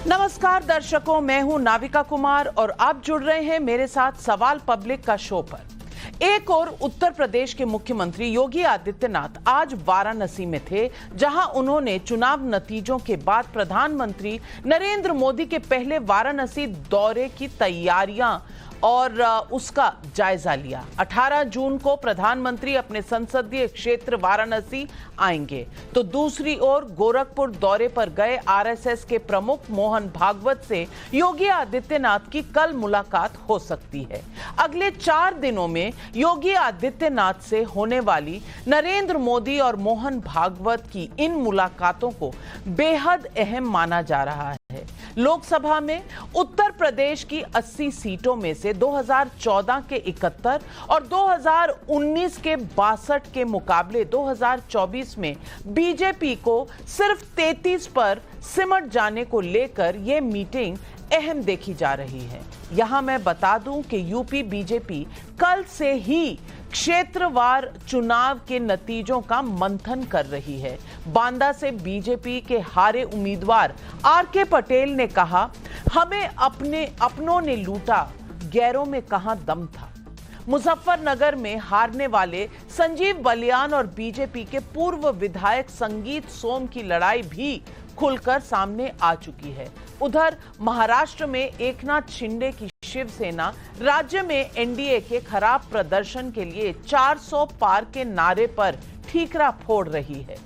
नमस्कार दर्शकों, मैं हूं नाविका कुमार और आप जुड़ रहे हैं मेरे साथ सवाल पब्लिक का शो पर। एक और उत्तर प्रदेश के मुख्यमंत्री योगी आदित्यनाथ आज वाराणसी में थे, जहां उन्होंने चुनाव नतीजों के बाद प्रधानमंत्री नरेंद्र मोदी के पहले वाराणसी दौरे की तैयारियां और उसका जायजा लिया। 18 जून को प्रधानमंत्री अपने संसदीय क्षेत्र वाराणसी आएंगे, तो दूसरी ओर गोरखपुर दौरे पर गए आरएसएस के प्रमुख मोहन भागवत से योगी आदित्यनाथ की कल मुलाकात हो सकती है। अगले 4 दिनों में योगी आदित्यनाथ से होने वाली नरेंद्र मोदी और मोहन भागवत की इन मुलाकातों को बेहद अहम माना जा रहा है। लोकसभा में उत्तर प्रदेश की 80 सीटों में से 2014 के 71 और 2019 के 62 के मुकाबले 2024 में बीजेपी को सिर्फ 33 पर सिमट जाने को लेकर यह मीटिंग अहम देखी जा रही है। यहां मैं बता दूं कि यूपी बीजेपी कल से ही क्षेत्रवार चुनाव के नतीजों का मंथन कर रही है। बांदा से बीजेपी के हारे उम्मीदवार आरके पटेल ने कहा, हमें अपनों ने लूटा, गैरों में कहां दम था। मुजफ्फरनगर में हारने वाले संजीव बलियान और बीजेपी के पूर्व विधायक संगीत सोम की लड़ाई भी खुलकर सामने आ चुकी है। उधर महाराष्ट्र में एकनाथ शिंदे की शिवसेना राज्य में एनडीए के खराब प्रदर्शन के लिए 400 पार के नारे पर ठीकरा फोड़ रही है।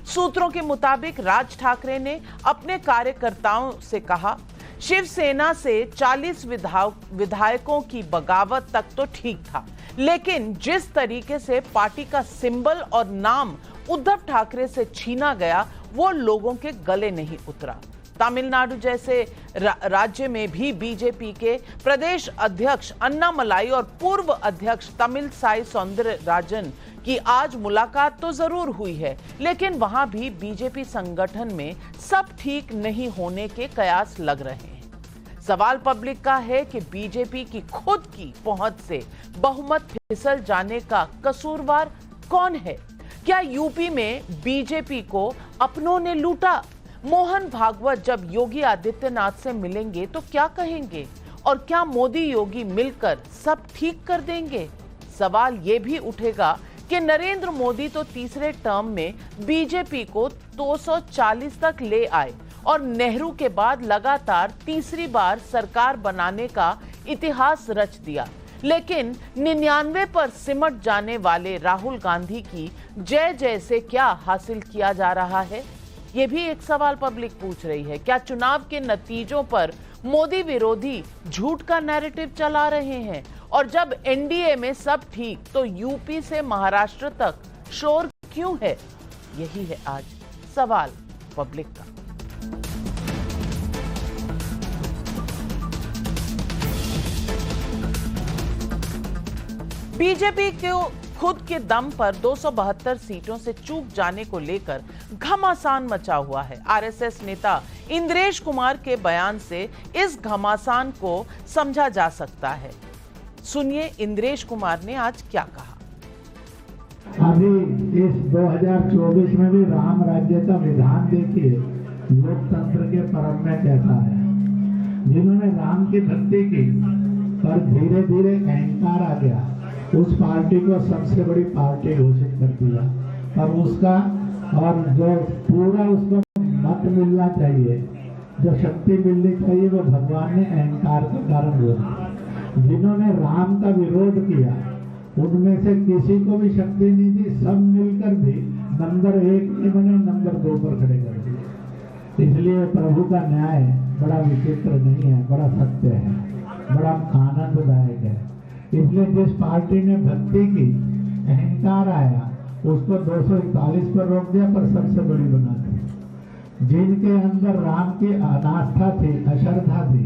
सूत्रों के मुताबिक राज ठाकरे ने अपने कार्यकर्ताओं से कहा, शिवसेना से 40 विधायकों की बगावत तक तो ठीक था, लेकिन जिस तरीके से पार्टी का सिंबल और नाम उद्धव ठाकरे से छीना गया, वो लोगों के गले नहीं उतरा। तमिलनाडु जैसे राज्य में भी बीजेपी के प्रदेश अध्यक्ष अन्नामलाई और पूर्व अध्यक्ष तमिलसाई सौंदरराजन की आज मुलाकात तो जरूर हुई है, लेकिन वहां भी बीजेपी संगठन में सब ठीक नहीं होने के कयास लग रहे हैं। सवाल पब्लिक का है कि बीजेपी की खुद की पहुंच से बहुमत फिसल जाने का कसूरवार कौन है? क्या यूपी में बीजेपी को अपनों ने लूटा? मोहन भागवत जब योगी आदित्यनाथ से मिलेंगे तो क्या कहेंगे? और क्या मोदी योगी मिलकर सब ठीक कर देंगे? सवाल यह भी उठेगा कि नरेंद्र मोदी तो तीसरे टर्म में बीजेपी को 240 तक ले आए और नेहरू के बाद लगातार तीसरी बार सरकार बनाने का इतिहास रच दिया, लेकिन 99 पर सिमट जाने वाले राहुल गांधी की जय जय से क्या हासिल किया जा रहा है? ये भी एक सवाल पब्लिक पूछ रही है। क्या चुनाव के नतीजों पर मोदी विरोधी झूठ का नैरेटिव चला रहे हैं? और जब एनडीए में सब ठीक, तो यूपी से महाराष्ट्र तक शोर क्यों है? यही है आज सवाल पब्लिक का। बीजेपी को खुद के दम पर 272 सीटों से चूक जाने को लेकर घमासान मचा हुआ है। आरएसएस नेता इंद्रेश कुमार के बयान से इस घमासान को समझा जा सकता है। सुनिए इंद्रेश कुमार ने आज क्या कहा। अभी इस 2024 में भी राम राज्य का विधान देखिए, लोकतंत्र के परम में कैसा है। जिन्होंने राम की भक्ति की पर धीरे धीरे अहंकार आ गया, उस पार्टी को सबसे बड़ी पार्टी घोषित कर दिया। पर उसका और जो पूरा उसको मत मिलना चाहिए, जो शक्ति मिलनी चाहिए, वो भगवान ने अहंकार के कारण हुआ। जिन्होंने राम का विरोध किया, उनमें से किसी को भी शक्ति नहीं दी, सब मिलकर भी नंबर 1 नहीं बने, नंबर 2 पर खड़े कर दिए। इसलिए प्रभु का न्याय बड़ा विचित्र नहीं है, बड़ा सत्य है, बड़ा आनंददायक है। इसलिए जिस पार्टी ने भक्ति की, अहंकार आया, उसको 241 पर रोक दिया, पर सबसे बड़ी बना दी। जिनके अंदर राम की अनास्था थी, अश्रद्धा थी,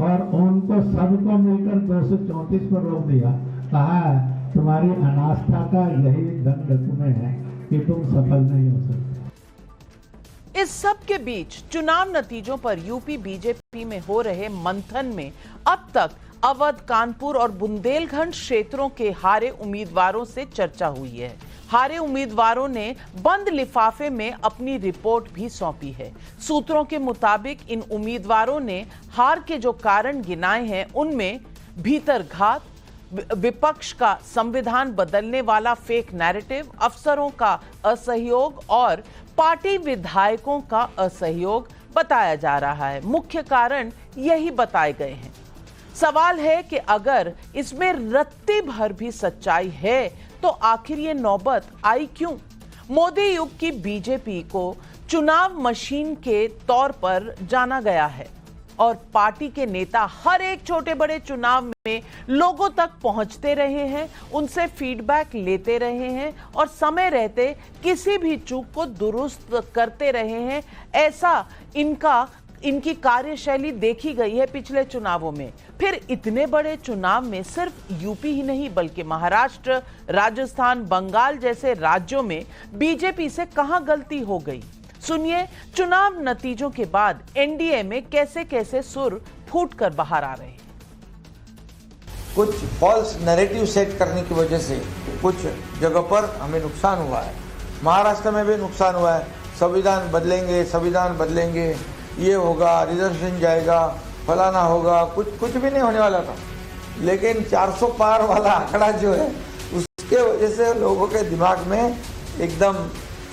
और उनको सबको मिलकर 234 पर रोक दिया। कहा तुम्हारी अनास्था का यही दंड तुम्हें है कि तुम सफल नहीं हो सकते। इस सब के बीच चुनाव नतीजों पर यूपी बीजेपी में हो रहे मंथन में अब तक अवध, कानपुर और बुंदेलखंड क्षेत्रों के हारे उम्मीदवारों से चर्चा हुई है। हारे उम्मीदवारों ने बंद लिफाफे में अपनी रिपोर्ट भी सौंपी है। सूत्रों के मुताबिक इन उम्मीदवारों ने हार के जो कारण गिनाए हैं उनमें भीतरघात, विपक्ष का संविधान बदलने वाला फेक नैरेटिव, अफसरों का असहयोग और पार्टी विधायकों का असहयोग बताया जा रहा है। मुख्य कारण यही बताए गए हैं। सवाल है कि अगर इसमें रत्ती भर भी सच्चाई है तो आखिर ये नौबत आई क्यों? मोदी युग की बीजेपी को चुनाव मशीन के तौर पर जाना गया है और पार्टी के नेता हर एक छोटे बड़े चुनाव में लोगों तक पहुंचते रहे हैं, उनसे फीडबैक लेते रहे हैं और समय रहते किसी भी चूक को दुरुस्त करते रहे हैं। ऐसा इनकी कार्यशैली देखी गई है पिछले चुनावों में। फिर इतने बड़े चुनाव में सिर्फ यूपी ही नहीं बल्कि महाराष्ट्र, राजस्थान, बंगाल जैसे राज्यों में बीजेपी से कहां गलती हो गई? सुनिए चुनाव नतीजों के बाद एनडीए में कैसे कैसे सुर फूट कर बाहर आ रहे हैं। कुछ फॉल्स नैरेटिव सेट करने की वजह से कुछ जगह पर हमें नुकसान हुआ है। महाराष्ट्र में भी नुकसान हुआ है। संविधान बदलेंगे, ये होगा, रिजर्वेशन जाएगा, फलाना होगा, कुछ भी नहीं होने वाला था। लेकिन 400 पार वाला आंकड़ा जो है उसके वजह से लोगों के दिमाग में एकदम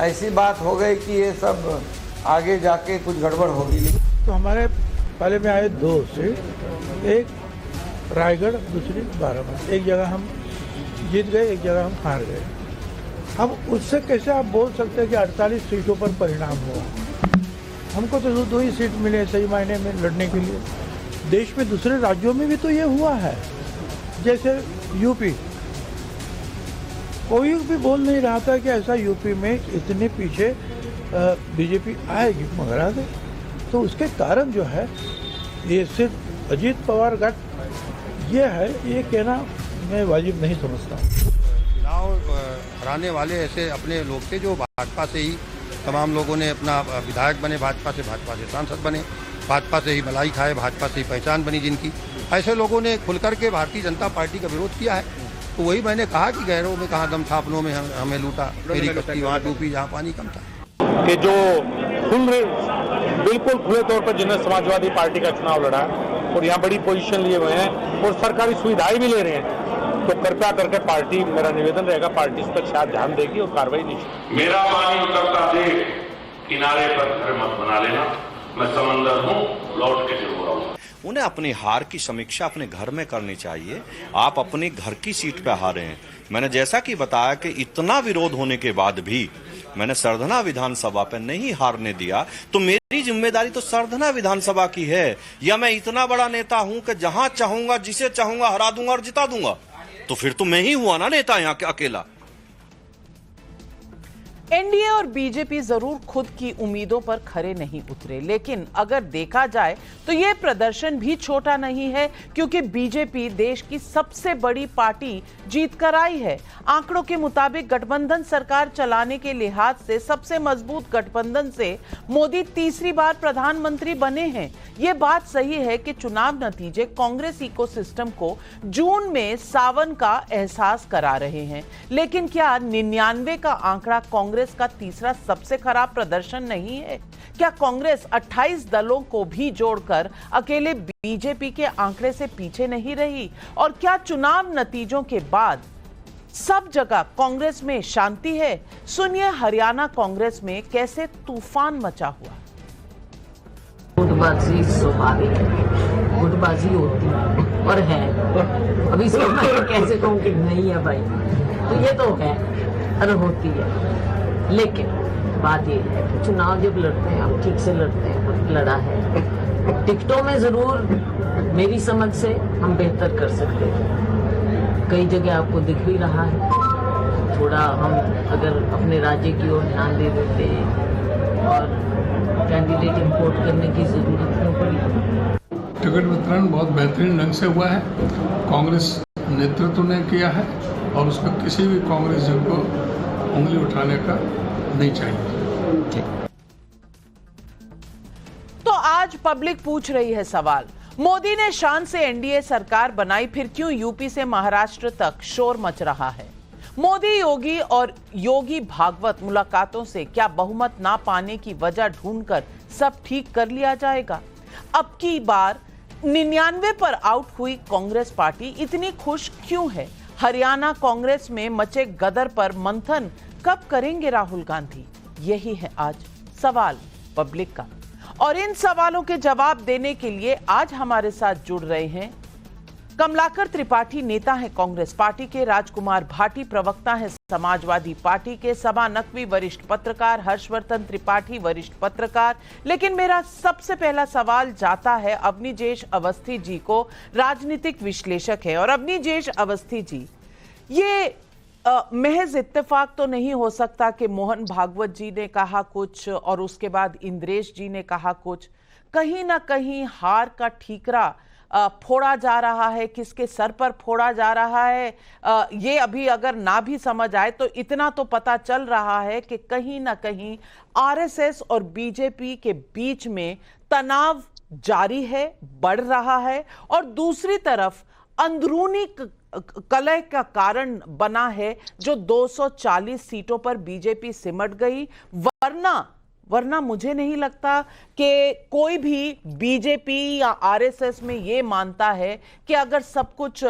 ऐसी बात हो गई कि ये सब आगे जाके कुछ गड़बड़ होगी। तो हमारे पहले में आए 2 सीट, एक रायगढ़, दूसरी बाराबंकी। एक जगह हम जीत गए, एक जगह हम हार गए। अब उससे कैसे आप बोल सकते हैं कि 48 सीटों पर परिणाम हुआ? हमको तो 2 ही सीट मिले सही मायने में लड़ने के लिए। देश में दूसरे राज्यों में भी तो ये हुआ है। जैसे यूपी, कोई भी बोल नहीं रहा था कि ऐसा यूपी में इतने पीछे बीजेपी आएगी, मगर आ गई। तो उसके कारण जो है ये सिर्फ अजीत पवार गठ ये है, ये कहना मैं वाजिब नहीं समझता। चुनाव हराने वाले ऐसे अपने लोग थे जो भाजपा से ही तमाम लोगों ने अपना विधायक बने, भाजपा से सांसद बने, भाजपा से ही मलाई खाए, भाजपा से ही पहचान बनी जिनकी। ऐसे लोगों ने खुलकर के भारतीय जनता पार्टी का विरोध किया है। तो वही मैंने कहा कि गहरों में कहाँ दम था, अपनों में हमें लूटा, मेरी कश्ती वहाँ डूबी जहाँ पानी कम था। कि जो बिल्कुल खुले तौर पर जिन्हें समाजवादी पार्टी का चुनाव लड़ा और यहाँ बड़ी पोजीशन लिए हुए हैं और सरकारी सुविधाएं भी ले रहे हैं, तो कृपया करके पार्टी, मेरा निवेदन रहेगा, पार्टी इस पर शायद ध्यान देगी और कार्रवाई नहीं। मेरा पानी उतरता देख किनारे पर घर मत बना लेना, मैं समंदर हूँ, लौट के जरूर आऊंगा। उन्हें अपनी हार की समीक्षा अपने घर में करनी चाहिए। आप अपने घर की सीट पे हारे हैं। मैंने जैसा कि बताया कि इतना विरोध होने के बाद भी मैंने सरधना विधानसभा पे नहीं हारने दिया, तो मेरी जिम्मेदारी तो सरधना विधानसभा की है। या मैं इतना बड़ा नेता हूं कि जहां चाहूंगा, जिसे चाहूंगा हरा दूंगा और जिता दूंगा, तो फिर तो मैं ही हुआ ना नेता यहाँ के अकेला। एनडीए और बीजेपी जरूर खुद की उम्मीदों पर खरे नहीं उतरे, लेकिन अगर देखा जाए तो यह प्रदर्शन भी छोटा नहीं है, क्योंकि बीजेपी देश की सबसे बड़ी पार्टी जीत कर आई है। आंकड़ों के मुताबिक गठबंधन सरकार चलाने के लिहाज से सबसे मजबूत गठबंधन से मोदी तीसरी बार प्रधानमंत्री बने हैं। यह बात सही है कि चुनाव नतीजे कांग्रेस इकोसिस्टम को जून में सावन का एहसास करा रहे हैं, लेकिन क्या 99 का आंकड़ा कांग्रेस का तीसरा सबसे खराब प्रदर्शन नहीं है? क्या कांग्रेस 28 दलों को भी जोड़कर अकेले बीजेपी के आंकड़े से पीछे नहीं रही? और क्या चुनाव नतीजों के बाद सब जगह कांग्रेस में शांति है? सुनिए हरियाणा कांग्रेस में कैसे तूफान मचा हुआ। गुटबाजी स्वाभाविक है, गुटबाजी होती है और है। अभी इसको मैं कैसे कहूँ कि नहीं है भाई, तो ये तो है और होती है। लेकिन बात ये है कि चुनाव जब लड़ते हैं, हम ठीक से लड़ते हैं, लड़ा है। टिकटों में जरूर मेरी समझ से हम बेहतर कर सकते हैं। कई जगह आपको दिख भी रहा है। थोड़ा हम अगर अपने राज्य की ओर ध्यान दे देते और कैंडिडेट इंपोर्ट करने की जरूरत नहीं पड़ी। टिकट वितरण बहुत बेहतरीन ढंग से हुआ है। कांग्रेस नेतृत्व ने किया है और उसका किसी भी कांग्रेस जन को उंगली उठाने का नहीं चाहिए। तो आज पब्लिक पूछ रही है सवाल, मोदी ने शान से एनडीए सरकार बनाई, फिर क्यों यूपी से महाराष्ट्र तक शोर मच रहा है? मोदी योगी और योगी भागवत मुलाकातों से क्या बहुमत ना पाने की वजह ढूंढकर सब ठीक कर लिया जाएगा? अब की बार 99 पर आउट हुई कांग्रेस पार्टी इतनी खुश क्यों है? हरियाणा कांग्रेस में मचे गदर पर मंथन कब करेंगे राहुल गांधी? यही है आज सवाल पब्लिक का। और इन सवालों के जवाब देने के लिए आज हमारे साथ जुड़ रहे हैं कमलाकर त्रिपाठी, नेता है कांग्रेस पार्टी के, राजकुमार भाटी, प्रवक्ता है समाजवादी पार्टी के, सबा नकवी, वरिष्ठ पत्रकार, हर्षवर्धन त्रिपाठी, वरिष्ठ पत्रकार। लेकिन मेरा सबसे पहला सवाल जाता है अवनीजेश अवस्थी जी को, राजनीतिक विश्लेषक है। और अवनीजेश अवस्थी जी, ये महज इत्तेफाक तो नहीं हो सकता कि मोहन भागवत जी ने कहा कुछ और उसके बाद इंद्रेश जी ने कहा कुछ। कहीं ना कहीं हार का ठीकरा फोड़ा जा रहा है, किसके सर पर फोड़ा जा रहा है ये अभी अगर ना भी समझ आए तो इतना तो पता चल रहा है कि कहीं ना कहीं आरएसएस और बीजेपी के बीच में तनाव जारी है, बढ़ रहा है। और दूसरी तरफ अंदरूनी कलह का कारण बना है जो 240 सीटों पर बीजेपी सिमट गई। वरना मुझे नहीं लगता कि कोई भी बीजेपी या आरएसएस में ये मानता है कि अगर सब कुछ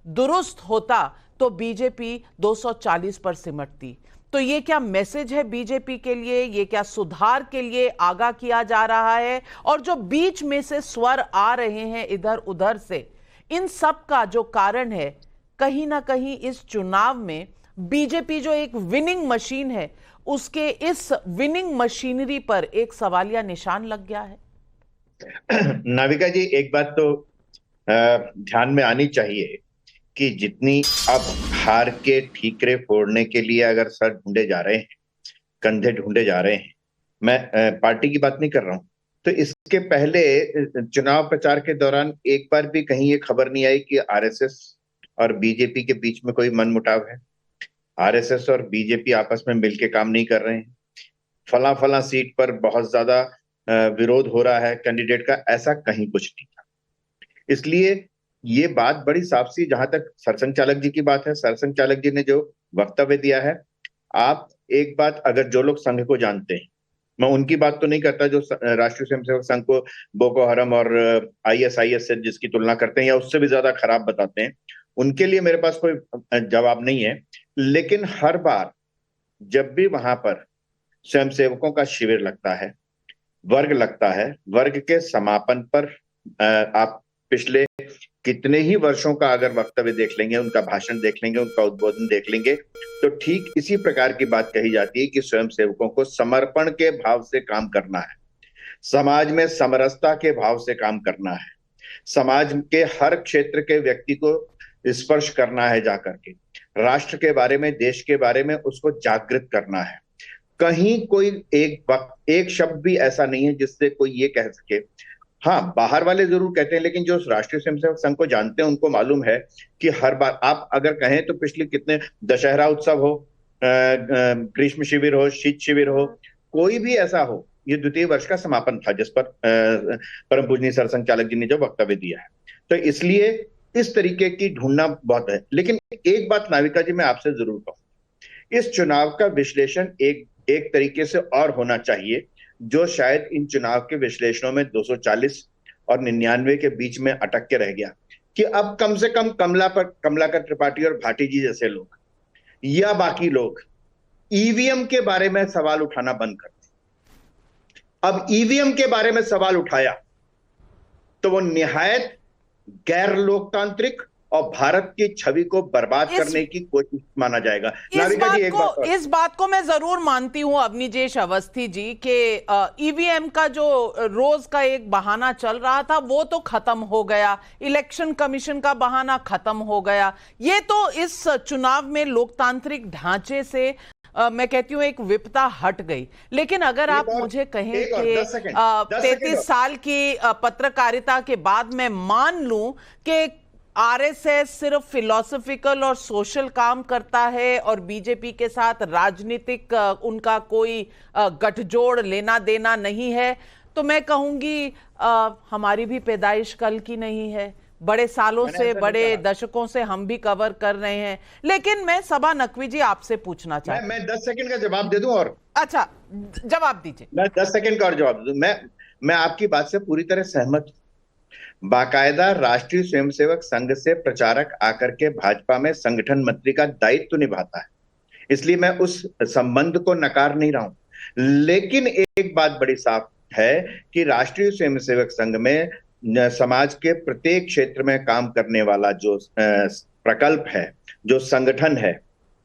दुरुस्त होता तो बीजेपी 240 पर सिमटती। तो ये क्या मैसेज है बीजेपी के लिए? ये क्या सुधार के लिए आगाह किया जा रहा है? और जो बीच में से स्वर आ रहे हैं इधर उधर से, इन सब का जो कारण है, कहीं ना कहीं इस चुनाव में बीजेपी जो एक विनिंग मशीन है, उसके इस विनिंग मशीनरी पर एक सवालिया निशान लग गया है। नाविका जी, एक बात तो ध्यान में आनी चाहिए कि जितनी अब हार के ठीकरे फोड़ने के लिए अगर सर ढूंढे जा रहे हैं, कंधे ढूंढे जा रहे हैं, मैं पार्टी की बात नहीं कर रहा हूं, तो इसके पहले चुनाव प्रचार के दौरान एक बार भी कहीं ये खबर नहीं आई कि आरएसएस और बीजेपी के बीच में कोई मनमुटाव है, आरएसएस और बीजेपी आपस में मिलके काम नहीं कर रहे हैं, फला सीट पर बहुत ज्यादा विरोध हो रहा है कैंडिडेट का, ऐसा कहीं कुछ नहीं था। इसलिए ये बात बड़ी साफ सी, जहां तक सरसंघ चालक जी की बात है, सरसंघ चालक जी ने जो वक्तव्य दिया है, आप एक बात, अगर जो लोग संघ को जानते हैं, मैं उनकी बात तो नहीं करता जो राष्ट्रीय स्वयंसेवक संघ को बोको हरम और आईएसआईएस से जिसकी तुलना करते हैं या उससे भी ज्यादा खराब बताते हैं, उनके लिए मेरे पास कोई जवाब नहीं है। लेकिन हर बार जब भी वहां पर स्वयंसेवकों का शिविर लगता है, वर्ग लगता है, वर्ग के समापन पर आप पिछले कितने ही वर्षों का अगर वक्तव्य देख लेंगे, उनका भाषण देख लेंगे, उनका उद्बोधन देख लेंगे, तो ठीक इसी प्रकार की बात कही जाती है कि स्वयंसेवकों को समर्पण के भाव से काम करना है, समाज में समरसता के भाव से काम करना है, समाज के हर क्षेत्र के व्यक्ति को स्पर्श करना है, जाकर के राष्ट्र के बारे में, देश के बारे में उसको जागृत करना है। कहीं कोई एक शब्द भी ऐसा नहीं है जिससे कोई ये कह सके, हाँ बाहर वाले जरूर कहते हैं, लेकिन जो राष्ट्रीय स्वयंसेवक संघ को जानते हैं उनको मालूम है कि हर बार आप अगर कहें तो पिछले कितने दशहरा उत्सव हो, ग्रीष्म शिविर हो, शीत शिविर हो, कोई भी ऐसा हो, ये द्वितीय वर्ष का समापन था जिस पर परम पूजनीय सरसंघ चालक जी ने जो वक्तव्य दिया है, तो इसलिए इस तरीके की ढूंढना बहुत है। लेकिन एक बात नाविका जी मैं आपसे जरूर कहूं, इस चुनाव का विश्लेषण एक तरीके से और होना चाहिए, जो शायद इन चुनाव के विश्लेषणों में 240 और 99 के बीच में अटक के रह गया, कि अब कम से कम कमलाकर त्रिपाठी और भाटी जी जैसे लोग या बाकी लोग ईवीएम के बारे में सवाल उठाना बंद कर दें। अब ईवीएम के बारे में सवाल उठाया तो वो निहायत गैर लोकतांत्रिक और भारत की छवि को बर्बाद करने की कोशिश माना जाएगा। इस बात को मैं जरूर मानती हूं अवनीजेश अवस्थी जी के ईवीएम का जो रोज का एक बहाना चल रहा था वो तो खत्म हो गया, इलेक्शन कमीशन का बहाना खत्म हो गया। ये तो इस चुनाव में लोकतांत्रिक ढांचे से मैं कहती हूं एक विपदा हट गई। लेकिन अगर आप मुझे कहें कि 33 साल की पत्रकारिता के बाद मैं मान लूं कि आरएसएस सिर्फ फिलोसॉफिकल और सोशल काम करता है और बीजेपी के साथ राजनीतिक उनका कोई गठजोड़ लेना देना नहीं है, तो मैं कहूंगी हमारी भी पैदाइश कल की नहीं है, बड़े सालों से, बड़े दशकों से हम भी कवर कर रहे हैं। लेकिन मैं सबा नकवी जी आपसे पूछना चाहता हूं। मैं 10 सेकंड का जवाब दे दूं और अच्छा, जवाब दीजिए। मैं 10 सेकंड का और जवाब दे दूं। मैं आपकी बात से पूरी तरह सहमत हूं। बाकायदा राष्ट्रीय स्वयंसेवक संघ से प्रचारक आकर के भाजपा में संगठन मंत्री का दायित्व निभाता है, इसलिए मैं उस संबंध को नकार नहीं रहा हूं। लेकिन एक बात बड़ी साफ है कि राष्ट्रीय स्वयंसेवक संघ में समाज के प्रत्येक क्षेत्र में काम करने वाला जो प्रकल्प है, जो संगठन है,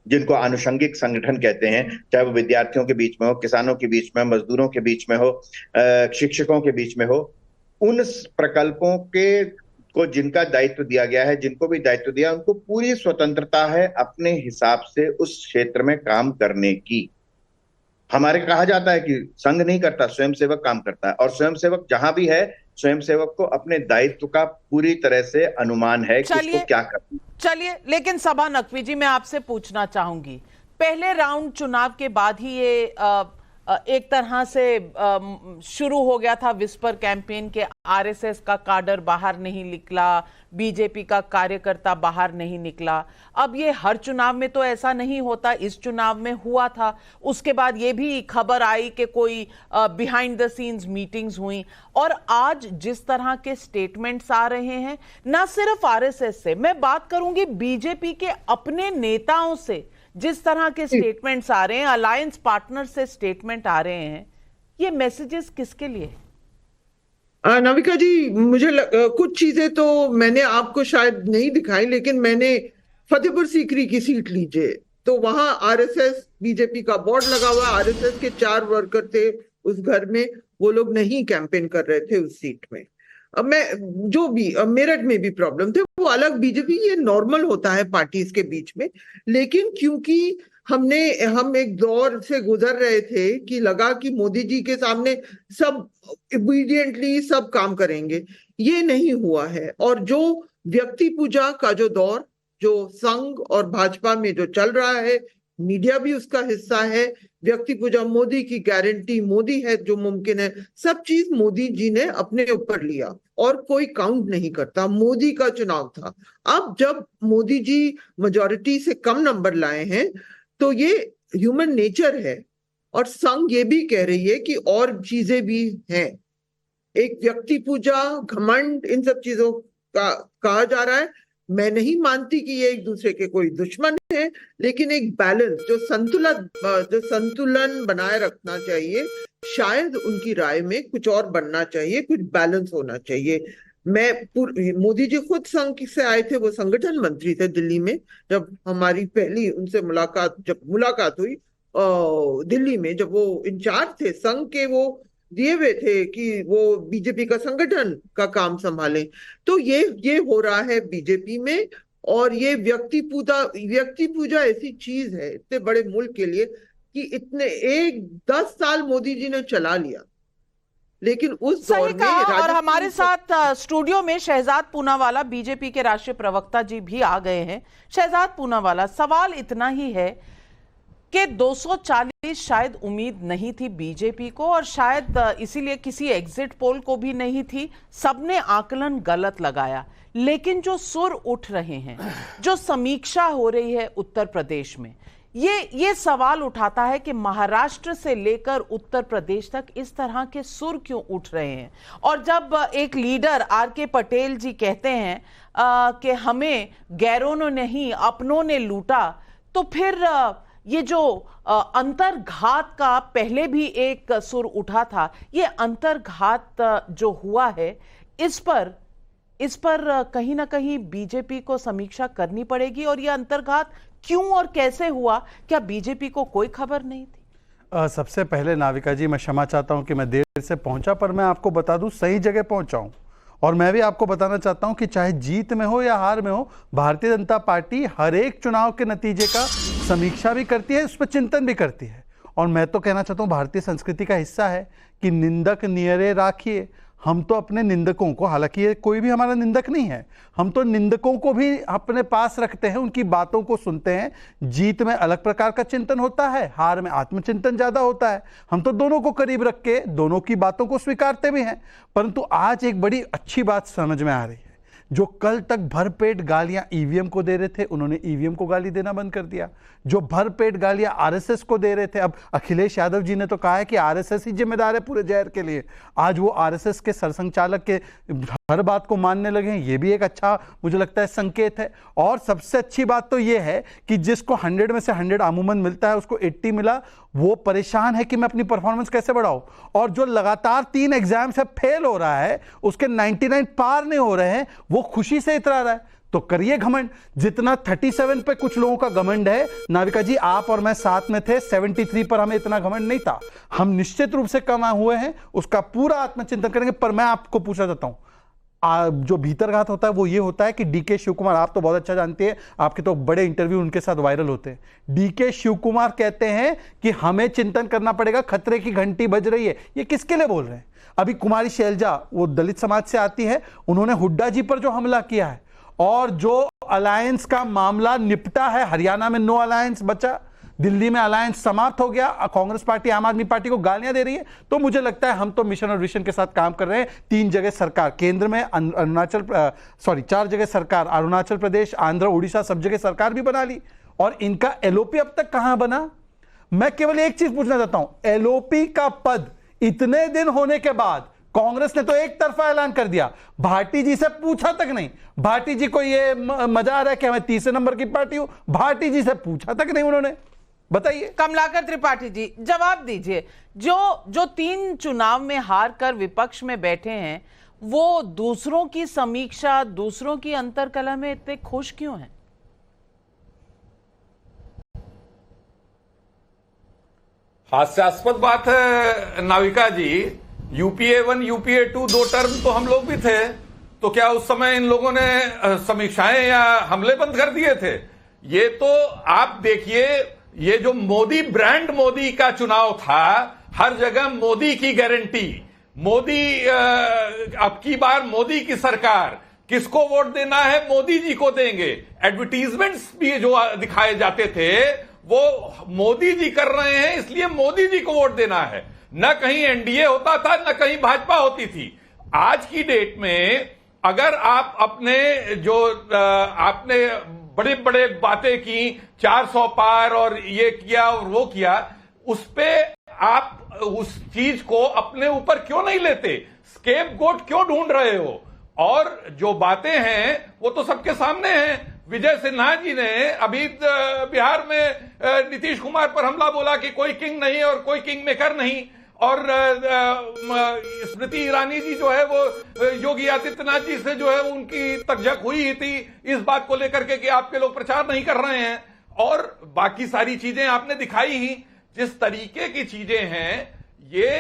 जिनको आनुषंगिक संगठन कहते हैं, चाहे वो विद्यार्थियों के बीच में हो, किसानों के बीच में, मजदूरों के बीच में हो, शिक्षकों के बीच में हो, उन प्रकल्पों के को जिनका दायित्व दिया गया है, जिनको भी दायित्व दिया, उनको पूरी स्वतंत्रता है अपने हिसाब से उस क्षेत्र में काम करने की। हमारे कहा जाता है कि संघ नहीं करता, स्वयंसेवक काम करता है, और स्वयंसेवक जहां भी है, स्वयंसेवक को अपने दायित्व का पूरी तरह से अनुमान है कि उसको क्या करना। चलिए, लेकिन सबा नकवी जी, मैं आपसे पूछना चाहूंगी, पहले राउंड चुनाव के बाद ही ये एक तरह से शुरू हो गया था विस्पर कैंपेन के, आरएसएस का काडर बाहर नहीं निकला, बीजेपी का कार्यकर्ता बाहर नहीं निकला। अब ये हर चुनाव में तो ऐसा नहीं होता, इस चुनाव में हुआ था। उसके बाद ये भी खबर आई कि कोई बिहाइंड द सीन्स मीटिंग्स हुई, और आज जिस तरह के स्टेटमेंट्स आ रहे हैं, ना सिर्फ आरएसएस से, मैं बात करूंगी बीजेपी के अपने नेताओं से जिस तरह के स्टेटमेंट्स आ रहे हैं, अलायंस पार्टनर से स्टेटमेंट आ रहे हैं, ये मैसेजेस किसके लिए? नाविका जी, मुझे कुछ चीजें तो मैंने आपको शायद नहीं दिखाई, लेकिन मैंने फतेहपुर सीकरी की सीट लीजिए तो वहां आरएसएस बीजेपी का बोर्ड लगा हुआ, आरएसएस के 4 वर्कर थे उस घर में, वो लोग नहीं कैंपेन कर रहे थे उस सीट में। अब मैं जो भी मेरठ में भी प्रॉब्लम थे, वो अलग, बीजेपी ये नॉर्मल होता है पार्टीज के बीच में। लेकिन क्योंकि हम एक दौर से गुजर रहे थे कि लगा कि मोदी जी के सामने सब इमीडिएटली सब काम करेंगे, ये नहीं हुआ है। और जो व्यक्ति पूजा का जो दौर जो संघ और भाजपा में जो चल रहा है, मीडिया भी उसका हिस्सा है, व्यक्ति पूजा, मोदी की गारंटी, मोदी है जो मुमकिन है, सब चीज मोदी जी ने अपने ऊपर लिया और कोई काउंट नहीं करता। मोदी का चुनाव था। अब जब मोदी जी मेजॉरिटी से कम नंबर लाए हैं तो ये ह्यूमन नेचर है, और संघ ये भी कह रही है कि और चीजें भी हैं। एक व्यक्ति पूजा, घमंड, इन सब चीजों का कहा जा रहा है। मैं नहीं मानती कि ये एक दूसरे के कोई दुश्मन है, लेकिन एक बैलेंस, जो संतुलन बनाए रखना चाहिए, शायद उनकी राय में कुछ और बनना चाहिए, कुछ बैलेंस होना चाहिए। मोदी जी खुद संघ से आए थे, वो संगठन मंत्री थे दिल्ली में, जब हमारी पहली उनसे मुलाकात हुई दिल्ली में, जब वो इंचार्ज थे संघ के, वो दिए हुए थे कि वो बीजेपी का संगठन का काम संभाले। तो ये हो रहा है बीजेपी में, और ये व्यक्ति पूजा ऐसी चीज है इतने बड़े मुल्क के लिए कि इतने 10 साल मोदी जी ने चला लिया, लेकिन उस दौर में और हमारे साथ स्टूडियो में शहजाद पूनावाला, बीजेपी के राष्ट्रीय प्रवक्ता जी भी आ गए हैं। शहजाद पूनावाला, सवाल इतना ही है कि 240 शायद उम्मीद नहीं थी बीजेपी को, और शायद इसीलिए किसी एग्जिट पोल को भी नहीं थी, सबने आकलन गलत लगाया। लेकिन जो सुर उठ रहे हैं, जो समीक्षा हो रही है उत्तर प्रदेश में, ये सवाल उठाता है कि महाराष्ट्र से लेकर उत्तर प्रदेश तक इस तरह के सुर क्यों उठ रहे हैं। और जब एक लीडर आर.के. पटेल जी कहते हैं कि हमें गैरों ने नहीं अपनों ने लूटा, तो फिर ये जो अंतर्घात का पहले भी एक सुर उठा था, ये अंतर्घात जो हुआ है, इस पर कहीं ना कहीं बीजेपी को समीक्षा करनी पड़ेगी। और ये अंतर्घात क्यों और कैसे हुआ, क्या बीजेपी को कोई खबर नहीं थी? सबसे पहले नाविका जी, मैं क्षमा चाहता हूं कि मैं देर से पहुंचा, पर मैं आपको बता दूं सही जगह पहुंचा हूं। और मैं भी आपको बताना चाहता हूं कि चाहे जीत में हो या हार में हो, भारतीय जनता पार्टी हर एक चुनाव के नतीजे का समीक्षा भी करती है, उस पर चिंतन भी करती है। और मैं तो कहना चाहता हूं भारतीय संस्कृति का हिस्सा है कि निंदक नियरे राखिए। हम तो अपने निंदकों को, हालांकि ये कोई भी हमारा निंदक नहीं है, हम तो निंदकों को भी अपने पास रखते हैं, उनकी बातों को सुनते हैं। जीत में अलग प्रकार का चिंतन होता है, हार में आत्मचिंतन ज्यादा होता है। हम तो दोनों को करीब रख के दोनों की बातों को स्वीकारते भी हैं। परंतु आज एक बड़ी अच्छी बात समझ में आ रही है, जो कल तक भरपेट गालियां ईवीएम को दे रहे थे, उन्होंने ईवीएम को गाली देना बंद कर दिया। जो भरपेट गालियां आरएसएस को दे रहे थे, अब अखिलेश यादव जी ने तो कहा है कि आरएसएस ही जिम्मेदार है पूरे जहर के लिए, आज वो आरएसएस के सरसंघचालक के हर बात को मानने लगे हैं। ये भी एक अच्छा मुझे लगता है संकेत है। और सबसे अच्छी बात तो ये है कि जिसको 100 में से 100 अमूमन मिलता है, उसको 80 मिला, वो परेशान है कि मैं अपनी परफॉर्मेंस कैसे बढ़ाऊं। और जो लगातार 3 एग्जाम से फेल हो रहा है, उसके 99 पार नहीं हो रहे हैं, वो खुशी से इतरा रहा है। तो करिए घमंड, जितना 37 पे कुछ लोगों का घमंड है, नाविका जी आप और मैं साथ में थे, 73 पर हमें इतना घमंड नहीं था। हम निश्चित रूप से कम हुए हैं, उसका पूरा आत्मचिंतन करेंगे। पर मैं आपको पूछना चाहता हूं, जो भीतरघात होता है वो ये होता है कि डीके शिव कुमार, आप तो बहुत अच्छा जानते हैं, आपके तो बड़े इंटरव्यू उनके साथ वायरल होते हैं। डीके शिव कुमार कहते हैं कि हमें चिंतन करना पड़ेगा, खतरे की घंटी बज रही है। ये किसके लिए बोल रहे हैं? अभी कुमारी शैलजा, वो दलित समाज से आती है, उन्होंने हुड्डा जी पर जो हमला किया है और जो अलायंस का मामला निपटा है, हरियाणा में नो अलायंस बचा, दिल्ली में अलायंस समाप्त हो गया, कांग्रेस पार्टी आम आदमी पार्टी को गालियां दे रही है। तो मुझे लगता है हम तो मिशन और विजन के साथ काम कर रहे हैं। 3 जगह सरकार, केंद्र में 4 जगह सरकार, अरुणाचल प्रदेश, आंध्र, उड़ीसा, सब जगह सरकार भी बना ली। और इनका एलओपी अब तक कहां बना? मैं केवल एक चीज पूछना चाहता हूं, एलओपी का पद इतने दिन होने के बाद कांग्रेस ने तो एक तरफा ऐलान कर दिया, भाटी जी से पूछा तक नहीं। भाटी जी को ये मजा आ रहा है कि मैं 30 नंबर की पार्टी हूं, भाटी जी से पूछा तक नहीं उन्होंने। बताइए। कमलाकर त्रिपाठी जी जवाब दीजिए, जो 3 चुनाव में हार कर विपक्ष में बैठे हैं, वो दूसरों की समीक्षा, दूसरों की अंतरकलह में इतने खुश क्यों हैं? हास्यास्पद बात है नाविका जी, यूपीए 1 यूपीए 2 2 टर्म तो हम लोग भी थे, तो क्या उस समय इन लोगों ने समीक्षाएं या हमले बंद कर दिए थे? ये तो आप देखिए, ये जो मोदी ब्रांड, मोदी का चुनाव था, हर जगह मोदी की गारंटी, मोदी, अब की बार मोदी की सरकार, किसको वोट देना है मोदी जी को देंगे। एडवर्टीजमेंट्स भी जो दिखाए जाते थे वो मोदी जी कर रहे हैं, इसलिए मोदी जी को वोट देना है। न कहीं एनडीए होता था, न कहीं भाजपा होती थी। आज की डेट में अगर आप अपने जो आपने बड़े बड़े बातें की, 400 पार और ये किया और वो किया, उस पे आप उस चीज को अपने ऊपर क्यों नहीं लेते? स्केपगोट क्यों ढूंढ रहे हो? और जो बातें हैं वो तो सबके सामने हैं। विजय सिन्हा जी ने अभी बिहार में नीतीश कुमार पर हमला बोला कि कोई किंग नहीं और कोई किंग मेकर नहीं, और स्मृति ईरानी जी जो है वो योगी आदित्यनाथ जी से जो है उनकी तकझक हुई थी इस बात को लेकर के कि आपके लोग प्रचार नहीं कर रहे हैं, और बाकी सारी चीजें आपने दिखाई ही। जिस तरीके की चीजें हैं, ये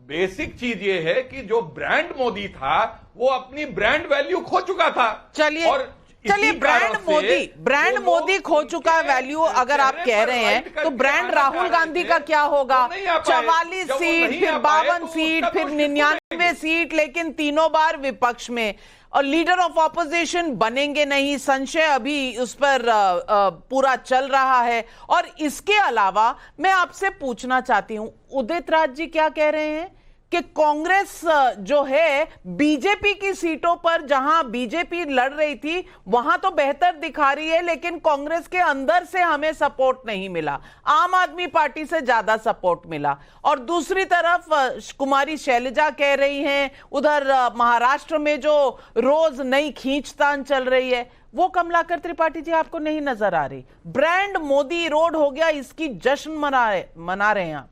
बेसिक चीज ये है कि जो ब्रांड मोदी था वो अपनी ब्रांड वैल्यू खो चुका था। चलिए ब्रांड मोदी खो चुका है वैल्यू, अगर आप कह रहे हैं तो ब्रांड राहुल गांधी का क्या होगा? 44 सीट, फिर 52 सीट, फिर 99 सीट, लेकिन तीनों बार विपक्ष में, और लीडर ऑफ ऑपोजिशन बनेंगे नहीं, संशय अभी उस पर पूरा चल रहा है। और इसके अलावा मैं आपसे पूछना चाहती हूं, उदित राज जी क्या कह रहे हैं कि कांग्रेस जो है बीजेपी की सीटों पर, जहां बीजेपी लड़ रही थी वहां तो बेहतर दिखा रही है, लेकिन कांग्रेस के अंदर से हमें सपोर्ट नहीं मिला, आम आदमी पार्टी से ज्यादा सपोर्ट मिला। और दूसरी तरफ कुमारी शैलजा कह रही हैं, उधर महाराष्ट्र में जो रोज नई खींचतान चल रही है, वो कमलाकर त्रिपाठी जी आपको नहीं नजर आ रही? ब्रांड मोदी रोड हो गया, इसकी जश्न मना रहे हैं आप?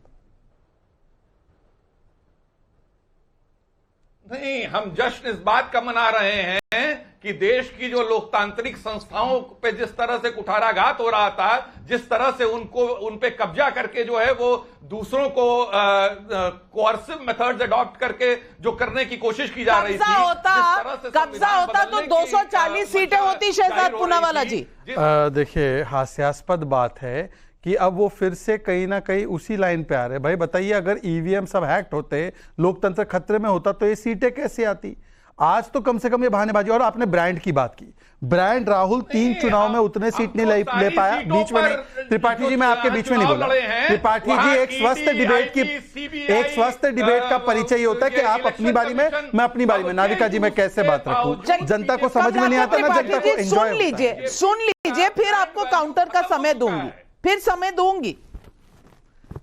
नहीं, हम जश्न इस बात का मना रहे हैं कि देश की जो लोकतांत्रिक संस्थाओं पे जिस तरह से कुठाराघात हो रहा था, जिस तरह से उन पे कब्जा करके जो है वो दूसरों को कोर्सिव मेथड्स अडॉप्ट करके जो करने की कोशिश की जा रही थी, कब्जा होता तो 240 सीटें होती शहजाद पूनावाला जी। देखिए, हास्यास्पद बात है कि अब वो फिर से कहीं ना कहीं उसी लाइन पे आ रहे। भाई बताइए, अगर ईवीएम सब हैक्ट होते, लोकतंत्र खतरे में होता, तो ये सीटें कैसे आती? आज तो कम से कम ये बहानेबाजी। और आपने ब्रांड की बात की, ब्रांड राहुल 3 चुनाव में उतने सीट नहीं ले पाया, बीच में नहीं। त्रिपाठी जी मैं आपके बीच में नहीं बोला, त्रिपाठी जी एक स्वस्थ डिबेट का परिचय ही होता है कि आप अपनी बारी में, मैं अपनी बारी में। नाविका जी मैं कैसे बात रखूं, जनता को समझ में नहीं आता ना, जनता को एंजॉय। सुन लीजिए फिर आपको काउंटर का समय दूंगी, फिर समय दूंगी।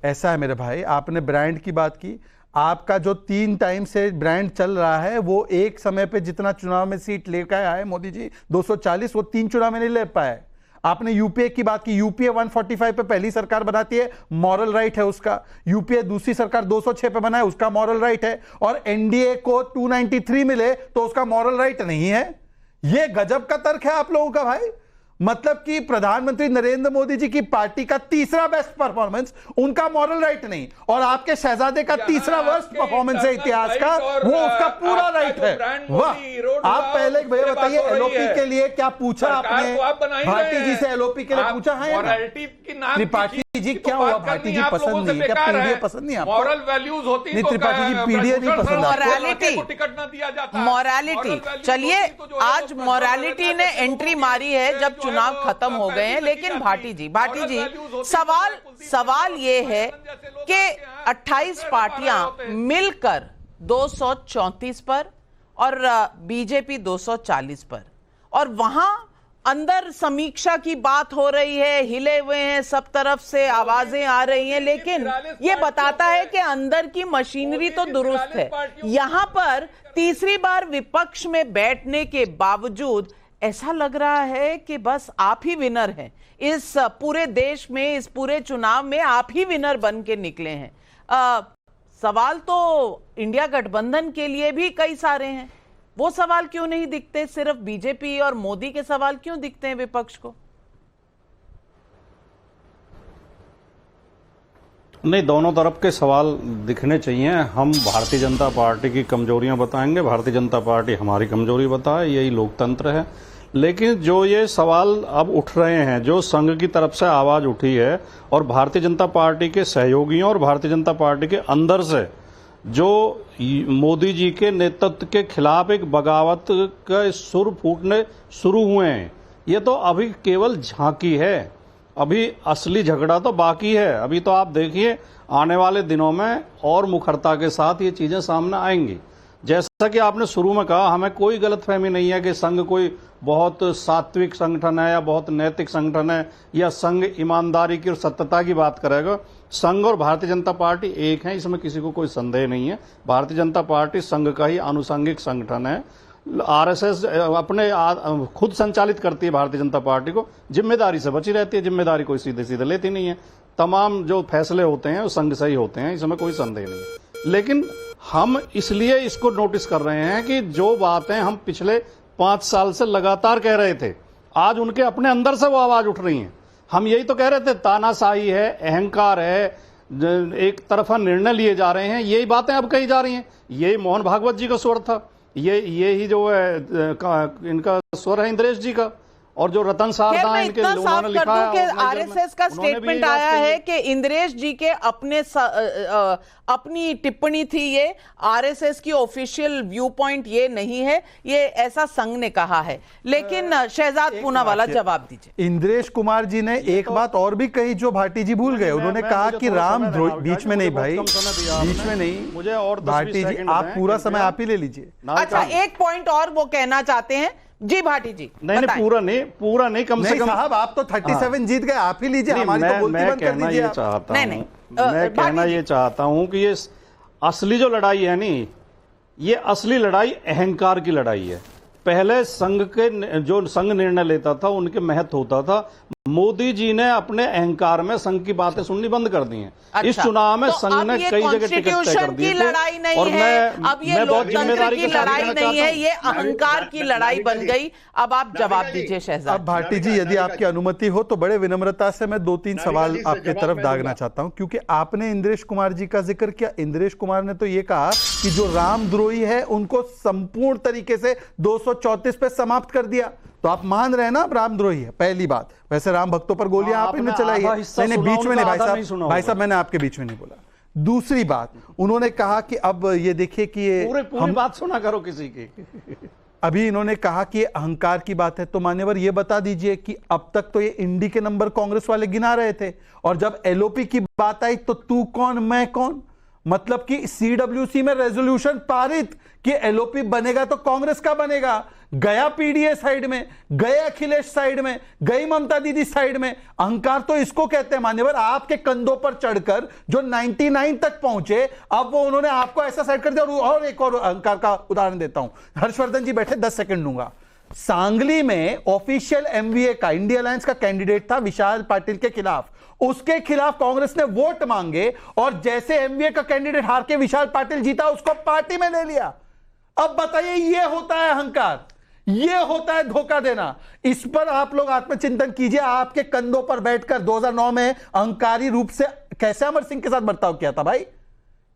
ऐसा है मेरे भाई, आपने ब्रांड की बात की, आपका जो 3 टाइम से ब्रांड चल रहा है वो एक समय पे जितना चुनाव में सीट लेकर आए मोदी जी 240, वो 3 चुनाव में नहीं ले पाए। आपने यूपीए की बात की, यूपीए 145 पे पहली सरकार बनाती है, मॉरल राइट है उसका। यूपीए दूसरी सरकार 206 पे बनाए, उसका मॉरल राइट है। और एनडीए को 293 मिले तो उसका मॉरल राइट नहीं है। यह गजब का तर्क है आप लोगों का भाई। मतलब कि प्रधानमंत्री नरेंद्र मोदी जी की पार्टी का तीसरा बेस्ट परफॉर्मेंस, उनका मॉरल राइट नहीं, और आपके शहजादे का तीसरा वर्स्ट परफॉर्मेंस है इतिहास का, वो उसका पूरा राइट है। वाह, आप पहले भैया बताइए एलओपी के लिए क्या पूछा आपने? भाटी जी से एलओपी के लिए पूछा है? त्रिपाठी जी क्या हुआ, भाटी जी पसंद नहीं, क्या पीडीए पसंद नहीं आपको? मॉरल वैल्यूज होती नहीं, त्रिपाठी जी पीडीए नहीं पसंद आपको? मॉरलिटी, चलिए आज मॉरलिटी ने एंट्री मारी है जब चुनाव खत्म हो गए हैं। लेकिन भाटी जी सवाल ये है कि 28 पार्टियां मिलकर 234 पर और बीजेपी 240 पर, और वहां अंदर समीक्षा की बात हो रही है, हिले हुए हैं, सब तरफ से आवाजें आ रही हैं, लेकिन ये बताता है कि अंदर की मशीनरी तो दुरुस्त है। यहां पर तीसरी बार विपक्ष में बैठने के बावजूद ऐसा लग रहा है कि बस आप ही विनर हैं इस पूरे देश में, इस पूरे चुनाव में आप ही विनर बन के निकले हैं। सवाल तो इंडिया गठबंधन के लिए भी कई सारे हैं, वो सवाल क्यों नहीं दिखते? सिर्फ बीजेपी और मोदी के सवाल क्यों दिखते हैं विपक्ष को? नहीं, दोनों तरफ के सवाल दिखने चाहिए। हम भारतीय जनता पार्टी की कमजोरियां बताएंगे, भारतीय जनता पार्टी हमारी कमजोरी बताए, यही लोकतंत्र है। लेकिन जो ये सवाल अब उठ रहे हैं, जो संघ की तरफ से आवाज उठी है और भारतीय जनता पार्टी के सहयोगियों और भारतीय जनता पार्टी के अंदर से जो मोदी जी के नेतृत्व के खिलाफ एक बगावत का सुर फूटने शुरू हुए हैं, ये तो अभी केवल झांकी है, अभी असली झगड़ा तो बाकी है। अभी तो आप देखिए आने वाले दिनों में और मुखरता के साथ ये चीजें सामने आएंगी। जैसा कि आपने शुरू में कहा, हमें कोई गलतफहमी नहीं है कि संघ कोई बहुत सात्विक संगठन है या बहुत नैतिक संगठन है या संघ ईमानदारी की और सत्यता की बात करेगा। संघ और भारतीय जनता पार्टी एक है, इसमें किसी को कोई संदेह नहीं है। भारतीय जनता पार्टी संघ का ही आनुषंगिक संगठन है। आरएसएस अपने खुद संचालित करती है भारतीय जनता पार्टी को, जिम्मेदारी से बची रहती है, जिम्मेदारी कोई सीधे सीधे लेती नहीं है। तमाम जो फैसले होते हैं वो संघ से ही होते हैं, इसमें कोई संदेह नहीं है। लेकिन हम इसलिए इसको नोटिस कर रहे हैं कि जो बातें हम पिछले 5 साल से लगातार कह रहे थे, आज उनके अपने अंदर से वो आवाज उठ रही है। हम यही तो कह रहे थे, तानाशाही है, अहंकार है, एक तरफा निर्णय लिए जा रहे हैं, यही बातें अब कही जा रही हैं। यही मोहन भागवत जी का स्वर था, ये ही जो है इनका स्वर है इंद्रेश जी का, और जो रतन शारदा इनके लोगों ने लिखा है कि आरएसएस का स्टेटमेंट आया है कि इंद्रेश जी के अपनी टिप्पणी थी, ये आरएसएस की ऑफिशियल व्यू पॉइंट ये नहीं है, ये ऐसा संघ ने कहा है। लेकिन शहजाद पूनावाला जवाब दीजिए। इंद्रेश कुमार जी ने एक बात और भी कही जो भाटी जी भूल गए, उन्होंने कहा कि राम बीच में नहीं भाई, बीच में नहीं, मुझे और भाटी जी आप पूरा समय आप ही ले लीजिए। अच्छा, एक पॉइंट और वो कहना चाहते हैं जी भाटी जी। नहीं, पूरा नहीं, कम से कम साहब आप तो 37 जीत गए, आप ही लीजिए, हमारी तो बोलती बंद कर दीजिए। मैं कहना ये चाहता हूं कि ये असली जो लड़ाई है नी, ये असली लड़ाई अहंकार की लड़ाई है। पहले संघ के जो संघ निर्णय लेता था उनके महत्व होता था, मोदी जी ने अपने अहंकार में संघ की बातें सुननी बंद कर दी हैं। अच्छा, इस चुनाव में संघ ने कई जगह टिकट तय कर दिए थे, और मैं बहुत जिम्मेदारी की लड़ाई नहीं है, ये अहंकार की लड़ाई बन गई। अब आप जवाब दीजिए शहजाद। अब भाटी जी यदि आपकी अनुमति हो तो बड़े विनम्रता से मैं 2-3 सवाल आपके तरफ दागना चाहता हूं, क्योंकि आपने इंद्रेश कुमार जी का जिक्र किया। इंद्रेश कुमार ने तो ये कहा कि जो रामद्रोही है उनको संपूर्ण तरीके से 234 पे समाप्त कर दिया। तो आप मान रहे हैं ना रामद्रोही है, पहली बात। वैसे राम भक्तों पर गोलियां आप ही ने चलाई है। नहीं, बीच में नहीं भाई साहब, मैंने आपके बीच में नहीं बोला। दूसरी बात, उन्होंने कहा कि अब ये देखिए कि ये पूरी बात सुना करो किसी की। अभी इन्होंने कहा कि अहंकार की बात है, तो मान्यवर ये बता दीजिए कि अब तक तो ये इंडी के नंबर कांग्रेस वाले गिना रहे थे, और जब एलओपी की बात आई तो तू कौन मैं कौन, मतलब कि सीडब्ल्यूसी में रेजोल्यूशन पारित कि एलओपी बनेगा तो कांग्रेस का बनेगा। गया पीडीए साइड में, गए अखिलेश साइड में, गई ममता दीदी साइड में। अहंकार तो इसको कहते हैं मान्यवर, आपके कंधों पर चढ़कर जो 99 तक पहुंचे, अब वो उन्होंने आपको ऐसा साइड कर दिया। और एक और अहंकार का उदाहरण देता हूं, हर्षवर्धन जी बैठे, 10 सेकंड दूंगा। सांगली में ऑफिशियल एमवीए का, इंडिया अलायंस का कैंडिडेट था विशाल पाटिल के खिलाफ, उसके खिलाफ कांग्रेस ने वोट मांगे, और जैसे एमवीए का कैंडिडेट हार के विशाल पाटिल जीता, उसको पार्टी में ले लिया। अब बताइए, ये होता है अहंकार, ये होता है धोखा देना। इस पर आप लोग आत्मचिंतन कीजिए। आपके कंधों पर बैठकर 2009 में अहंकारी रूप से कैसे अमर सिंह के साथ बर्ताव किया था भाई?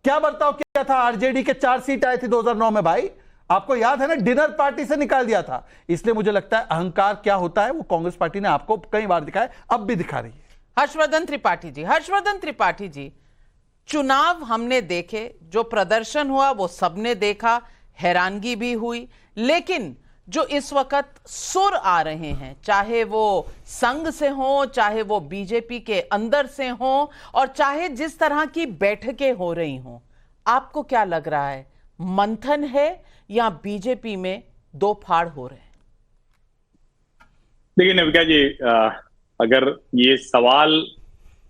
क्या बर्ताव किया था? आरजेडी के 4 सीट आए थे 2009 में भाई, आपको याद है ना? डिनर पार्टी से निकाल दिया था। इसलिए मुझे लगता है अहंकार क्या होता है वो कांग्रेस पार्टी ने आपको कई बार दिखाया, अब भी दिखा रही है। हर्षवर्धन त्रिपाठी जी, चुनाव हमने देखे, जो प्रदर्शन हुआ वो सबने देखा, हैरानगी भी हुई, लेकिन जो इस वक्त सुर आ रहे हैं, चाहे वो संघ से हो, चाहे वो बीजेपी के अंदर से हो, और चाहे जिस तरह की बैठकें हो रही हों, आपको क्या लग रहा है, मंथन है या बीजेपी में दो फाड़ हो रहे हैं? देखिए नविका जी, अगर ये सवाल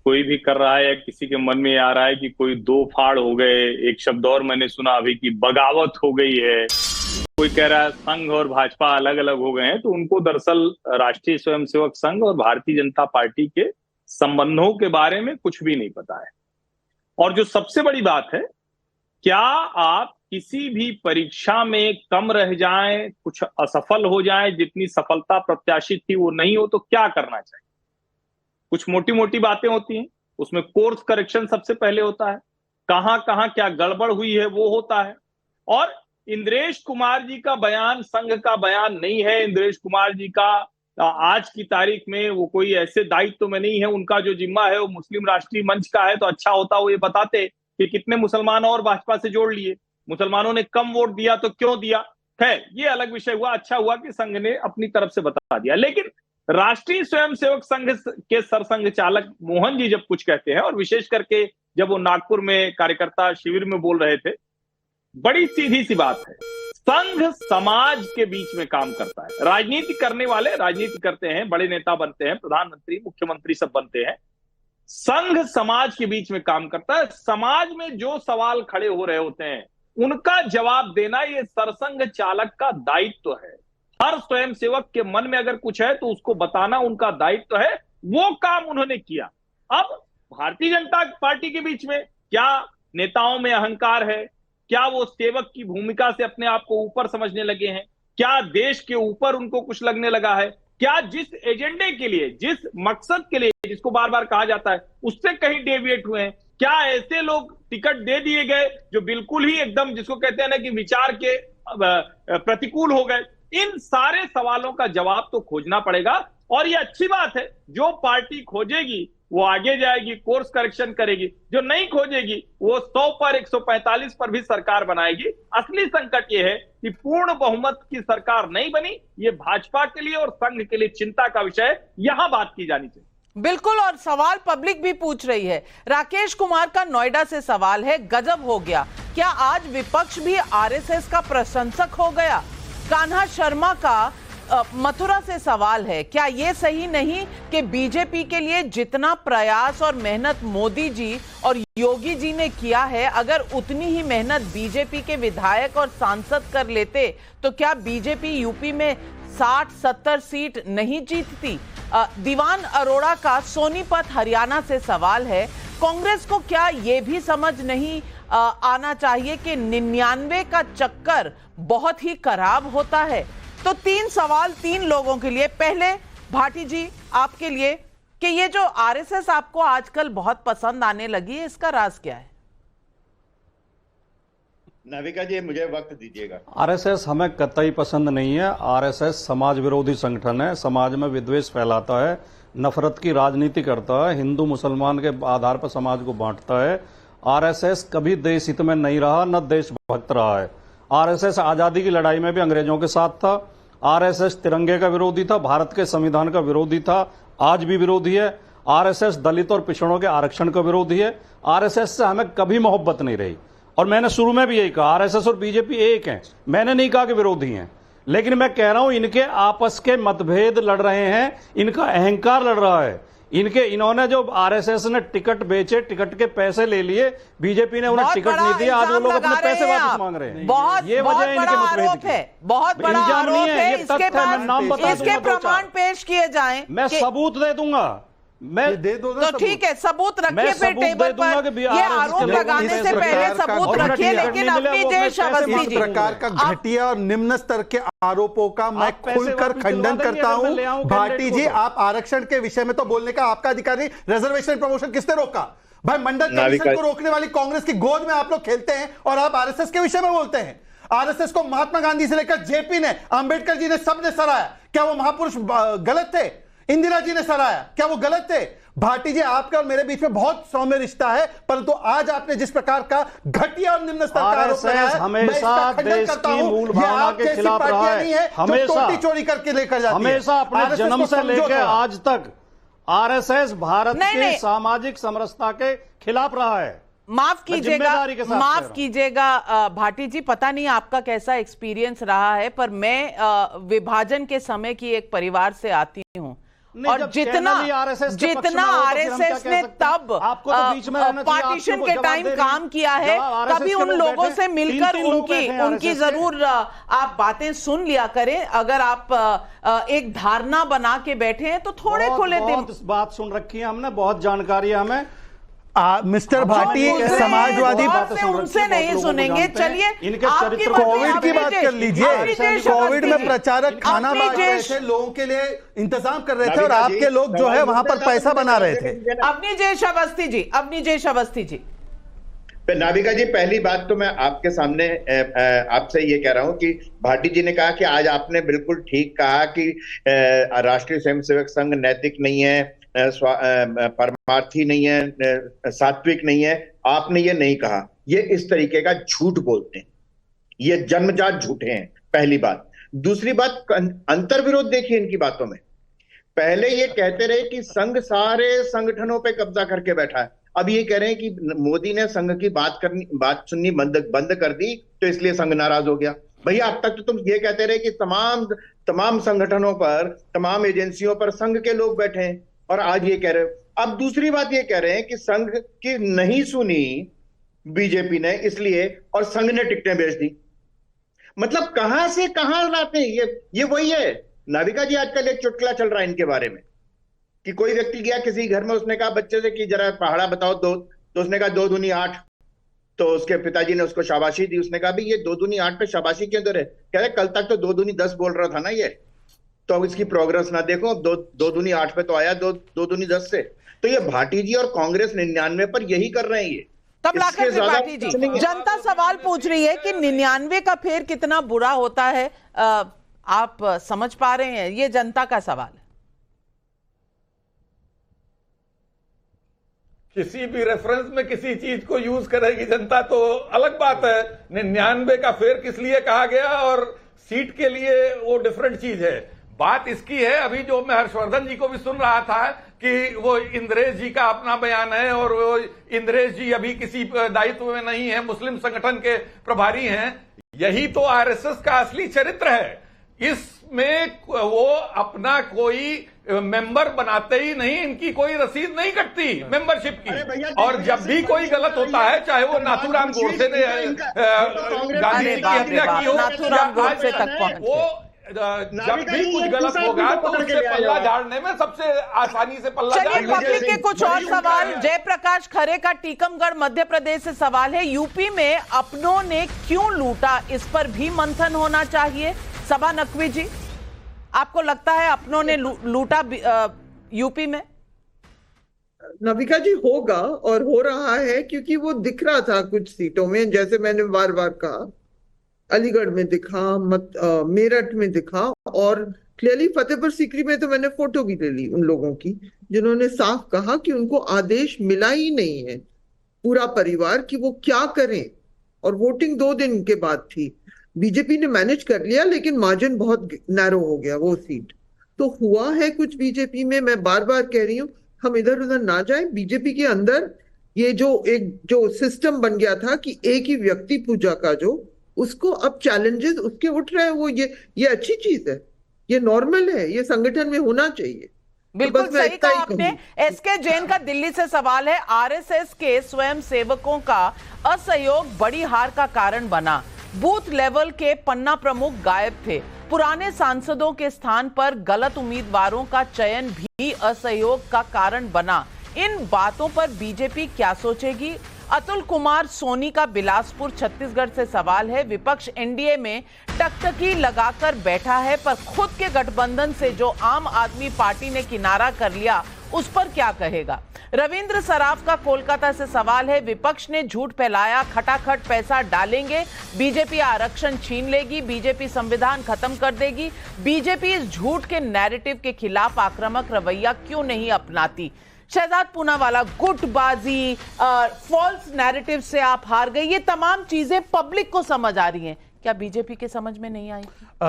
कोई भी कर रहा है या किसी के मन में आ रहा है कि कोई दो फाड़ हो गए, एक शब्द और मैंने सुना अभी कि बगावत हो गई है, कोई कह रहा है संघ और भाजपा अलग अलग हो गए हैं, तो उनको दरअसल राष्ट्रीय स्वयंसेवक संघ और भारतीय जनता पार्टी के संबंधों के बारे में कुछ भी नहीं पता है। और जो सबसे बड़ी बात है, क्या आप किसी भी परीक्षा में कम रह जाएं, कुछ असफल हो जाएं, जितनी सफलता प्रत्याशित थी वो नहीं हो, तो क्या करना चाहिए? कुछ मोटी मोटी बातें होती हैं, उसमें कोर्स करेक्शन सबसे पहले होता है, कहां कहां क्या गड़बड़ हुई है वो होता है। और इंद्रेश कुमार जी का बयान संघ का बयान नहीं है। इंद्रेश कुमार जी का आज की तारीख में वो कोई ऐसे दायित्व में नहीं है, उनका जो जिम्मा है वो मुस्लिम राष्ट्रीय मंच का है। तो अच्छा होता वो ये बताते कि कितने मुसलमान और भाजपा से जोड़ लिए, मुसलमानों ने कम वोट दिया तो क्यों दिया। खैर ये अलग विषय हुआ, अच्छा हुआ कि संघ ने अपनी तरफ से बता दिया। लेकिन राष्ट्रीय स्वयंसेवक संघ के सरसंघ चालक मोहन जी जब कुछ कहते हैं, और विशेष करके जब वो नागपुर में कार्यकर्ता शिविर में बोल रहे थे, बड़ी सीधी सी बात है, संघ समाज के बीच में काम करता है। राजनीति करने वाले राजनीति करते हैं, बड़े नेता बनते हैं, प्रधानमंत्री मुख्यमंत्री सब बनते हैं। संघ समाज के बीच में काम करता है। समाज में जो सवाल खड़े हो रहे होते हैं उनका जवाब देना ये सरसंघ चालक का दायित्व है। हर स्वयंसेवक के मन में अगर कुछ है तो उसको बताना उनका दायित्व है। वो काम उन्होंने किया। अब भारतीय जनता पार्टी के बीच में क्या नेताओं में अहंकार है? क्या वो सेवक की भूमिका से अपने आप को ऊपर समझने लगे हैं? क्या देश के ऊपर उनको कुछ लगने लगा है? क्या जिस एजेंडे के लिए, जिस मकसद के लिए, जिसको बार बार कहा जाता है, उससे कहीं डेविएट हुए हैं? क्या ऐसे लोग टिकट दे दिए गए जो बिल्कुल ही एकदम, जिसको कहते हैं ना कि विचार के प्रतिकूल हो गए? इन सारे सवालों का जवाब तो खोजना पड़ेगा। और ये अच्छी बात है, जो पार्टी खोजेगी वो आगे जाएगी, कोर्स करेक्शन करेगी। जो नहीं खोजेगी वो 100 पर 145 पर भी सरकार बनाएगी। असली संकट ये है कि पूर्ण बहुमत की सरकार नहीं बनी। ये भाजपा के लिए और संघ के लिए चिंता का विषय है, यहां बात की जानी चाहिए। बिल्कुल, और सवाल पब्लिक भी पूछ रही है। राकेश कुमार का नोएडा से सवाल है, गजब हो गया, क्या आज विपक्ष भी आरएसएस का प्रशंसक हो गया? कान्हा शर्मा का मथुरा से सवाल है, क्या यह सही नहीं कि बीजेपी के लिए जितना प्रयास और मेहनत मोदी जी और योगी जी ने किया है, अगर उतनी ही मेहनत बीजेपी के विधायक और सांसद कर लेते तो क्या बीजेपी यूपी में 60-70 सीट नहीं जीतती? दीवान अरोड़ा का सोनीपत हरियाणा से सवाल है, कांग्रेस को क्या यह भी समझ नहीं आना चाहिए कि 99 का चक्कर बहुत ही खराब होता है? तो 3 सवाल 3 लोगों के लिए। पहले भाटी जी आपके लिए कि ये जो आरएसएस आपको आजकल बहुत पसंद आने लगी है, इसका राज क्या है? नाविका जी मुझे वक्त दीजिएगा। आरएसएस हमें कतई पसंद नहीं है। आरएसएस समाज विरोधी संगठन है, समाज में विद्वेष फैलाता है, नफरत की राजनीति करता है, हिंदू मुसलमान के आधार पर समाज को बांटता है। आरएसएस कभी देश हित में नहीं रहा, न देशभक्त रहा है। आरएसएस आजादी की लड़ाई में भी अंग्रेजों के साथ था। आरएसएस तिरंगे का विरोधी था, भारत के संविधान का विरोधी था, आज भी विरोधी है। आरएसएस दलित और पिछड़ों के आरक्षण का विरोधी है। आरएसएस से हमें कभी मोहब्बत नहीं रही, और मैंने शुरू में भी यही कहा, आरएसएस और बीजेपी एक हैं। मैंने नहीं कहा कि विरोधी हैं, लेकिन मैं कह रहा हूं इनके आपस के मतभेद लड़ रहे हैं, इनका अहंकार लड़ रहा है। इन्होंने जो आरएसएस ने टिकट बेचे, टिकट के पैसे ले लिए, बीजेपी ने उन्हें टिकट नहीं दिया, आज वो लोग अपने पैसे वापस मांग रहे हैं। ये वजह है इनके मतभेद की। बहुत बड़ा आरोप है, इसके प्रमाण पेश किए जाएं। मैं सबूत दे दूंगा, मैं दे दो तो ठीक है, सबूत रखिए फिर टेबल पर। ये आरोप लगाने से पहले सबूत रखिए, लेकिन अपनी देश अवस्थी जी, प्रकार का घटिया और निम्न स्तर के आरोपों का मैं खुलकर खंडन करता हूं। भाटी जी, आप आरक्षण के विषय में तो बोलने का आपका अधिकार नहीं। रिजर्वेशन प्रमोशन किसने रोका भाई? मंडल कमीशन को रोकने वाली कांग्रेस की गोद में आप लोग खेलते हैं और आप आरएसएस के विषय में बोलते हैं। आरएसएस को महात्मा गांधी से लेकर जेपी ने, अंबेडकर जी ने, सबने सराहा। क्या वो महापुरुष गलत थे? इंदिरा जी ने सराहा, क्या वो गलत थे? भाटी जी, आपके और मेरे बीच में बहुत सौम्य रिश्ता है, परंतु आज आपने जिस प्रकार का घटिया और निम्न स्तर का आरोप लगाया है, हमेशा देश की मूल भावना के खिलाफ रहा है। हमेशा चोरी करके लेकर जाती है। हमेशा अपने जन्म से लेकर आज तक आरएसएस भारत की सामाजिक समरसता के खिलाफ रहा है। माफ कीजिएगा भाटी जी, पता नहीं आपका कैसा एक्सपीरियंस रहा है, पर मैं विभाजन के समय की एक परिवार से आती हूं, और जितना आरएसएस ने तब पार्टीशन के टाइम काम किया है, कभी उन लोगों से मिलकर उनकी जरूर आप बातें सुन लिया करें। अगर आप एक धारणा बना के बैठे हैं तो थोड़े खुले दिल। बात सुन रखी है हमने, बहुत जानकारी है हमें। मिस्टर भाटी, समाजवादी उनसे नहीं सुनेंगे। चलिए, इनके चरित्र, कोविड की बात कर लीजिए। कोविड में प्रचारक खाना बांट रहे थे, लोगों के लिए इंतजाम कर रहे थे, और आपके लोग जो है वहां पर पैसा बना रहे थे। अवनीजेश अवस्थी जी। नाविका जी, पहली बात तो मैं आपके सामने आपसे ये कह रहा हूं कि भाटी जी ने कहा कि आज आपने बिल्कुल ठीक कहा कि राष्ट्रीय स्वयंसेवक संघ नैतिक नहीं है, परमार्थी नहीं है, सात्विक नहीं है। आपने ये नहीं कहा। ये इस तरीके का झूठ बोलते हैं, ये जन्मजात झूठे हैं, पहली बात। दूसरी बात, अंतर्विरोध देखिए इनकी बातों में। पहले ये कहते रहे कि संघ सारे संगठनों पे कब्जा करके बैठा है, अब ये कह रहे हैं कि मोदी ने संघ की बात सुननी बंद कर दी, तो इसलिए संघ नाराज हो गया। भैया, अब तक तो तुम ये कहते रहे कि तमाम संगठनों पर, तमाम एजेंसियों पर संघ के लोग बैठे हैं, और आज ये कह रहे हो। अब दूसरी बात ये कह रहे हैं कि संघ की नहीं सुनी बीजेपी ने, इसलिए, और संघ ने टिकटें बेच दी। मतलब कहां से कहां लाते हैं ये वही है। नाविका जी, आजकल एक चुटकुला चल रहा है इनके बारे में कि कोई व्यक्ति गया किसी घर में, उसने कहा बच्चे से कि जरा पहाड़ा बताओ दो, तो उसने कहा 2 दूनी 8। तो उसके पिताजी ने उसको शाबाशी दी। उसने कहा भाई ये 2 दूनी 8 पे शाबाशी क्यों दे रहे? कह रहे कल तक तो 2 दूनी 10 बोल रहा था ना ये, तो अब इसकी प्रोग्रेस ना देखो, अब 2 दूनी 8 पे तो आया 2 दूनी 10 से। तो ये भाटी जी और कांग्रेस 99 पर यही कर रहे हैं। ये तब लाकर के भाटी जी, जनता सवाल पूछ रही है कि 99 का फेर कितना बुरा होता है, आप समझ पा रहे हैं? ये जनता का सवाल है। किसी भी रेफरेंस में किसी चीज को यूज करेगी जनता तो अलग बात है। 99 का फेर किस लिए कहा गया और सीट के लिए वो डिफरेंट चीज है। बात इसकी है, अभी जो मैं हर्षवर्धन जी को भी सुन रहा था कि वो इंद्रेश जी का अपना बयान है, और वो इंद्रेश जी अभी किसी दायित्व में नहीं है, मुस्लिम संगठन के प्रभारी हैं। यही तो आरएसएस का असली चरित्र है। इसमें वो अपना कोई मेंबर बनाते ही नहीं, इनकी कोई रसीद नहीं कटती मेंबरशिप की। और जब भी कोई गलत होता है, चाहे वो नाथूराम गोडसे ने गांधी जी की हत्या की हो, वो जब भी कुछ गलत होगा तो उससे पल्ला झाड़ने में सबसे आसानी से पल्ला झाड़। चलिए, पब्लिक के कुछ और सवाल। जयप्रकाश खरे का टीकमगढ़ मध्य प्रदेश से सवाल है, यूपी में अपनों ने क्यों लूटा, इस पर भी मंथन होना चाहिए। सबा नकवी जी, आपको लगता है अपनों ने लूटा यूपी में? नाविका जी, होगा और हो रहा है, क्योंकि वो दिख रहा था कुछ सीटों में, जैसे मैंने बार बार कहा, अलीगढ़ में दिखा, मेरठ में दिखा, और क्लियरली फतेहपुर सीकरी में तो मैंने फोटो भी ले ली उन लोगों की जिन्होंने साफ कहा कि उनको आदेश मिला ही नहीं है पूरा परिवार कि वो क्या करें, और वोटिंग 2 दिन के बाद थी। बीजेपी ने मैनेज कर लिया, लेकिन मार्जिन बहुत नैरो हो गया वो सीट। तो हुआ है कुछ बीजेपी में, मैं बार बार कह रही हूँ, हम इधर उधर ना जाएं। बीजेपी के अंदर ये जो सिस्टम बन गया था कि एक ही व्यक्ति पूजा का, जो उसको अब चैलेंजेस उसके उठ रहे हैं, वो ये अच्छी चीज है, ये नॉर्मल है, ये संगठन में होना चाहिए। बिल्कुल सही कहा आपने। एसके जैन का दिल्ली से सवाल है, आरएसएस के स्वयं सेवकों का असहयोग बड़ी हार का कारण बना। बूथ लेवल के पन्ना प्रमुख गायब थे। पुराने सांसदों के स्थान पर गलत उम्मीदवारों का चयन भी असहयोग का कारण बना। इन बातों पर बीजेपी क्या सोचेगी? अतुल कुमार सोनी का बिलासपुर छत्तीसगढ़ से सवाल है, विपक्ष एनडीए में टकटकी लगाकर बैठा है, पर खुद के गठबंधन से जो आम आदमी पार्टी ने किनारा कर लिया, उस पर क्या कहेगा? रविंद्र सराफ का कोलकाता से सवाल है, विपक्ष ने झूठ फैलाया, खटाखट पैसा डालेंगे, बीजेपी आरक्षण छीन लेगी, बीजेपी संविधान खत्म कर देगी। बीजेपी इस झूठ के नैरेटिव के खिलाफ आक्रामक रवैया क्यों नहीं अपनाती? शहजाद पूनावाला, गुटबाजी, फॉल्स नैरेटिव से आप हार गए, ये तमाम चीजें पब्लिक को समझ आ रही हैं, क्या बीजेपी के समझ में नहीं आई?